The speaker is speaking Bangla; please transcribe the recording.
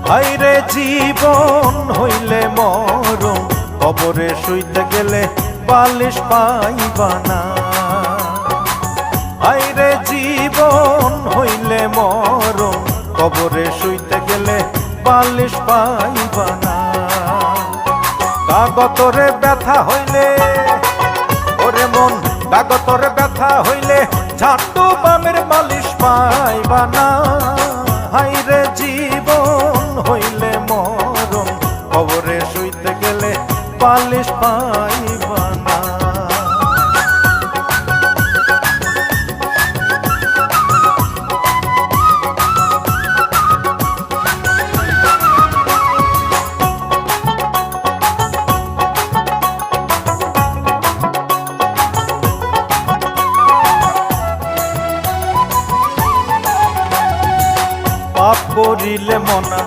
হাইরে জীবন হইলে মরণ, কবরে শুইতে গেলে বালিশ পাইবা না। হাইরে জীবন হইলে মরণ, কবরে শুইতে গেলে বালিশ পাইবা না। কাগতরে ব্যথা হইলে ওরে মন, কাগতরে ব্যথা হইলে ঝাঁটু বামের বালিশ পাইবা না। হাইরে জীবন হইলে মরণ, কবরে শুইতে গেলে বালিশ পাইবা না। পাপ করিলে মনা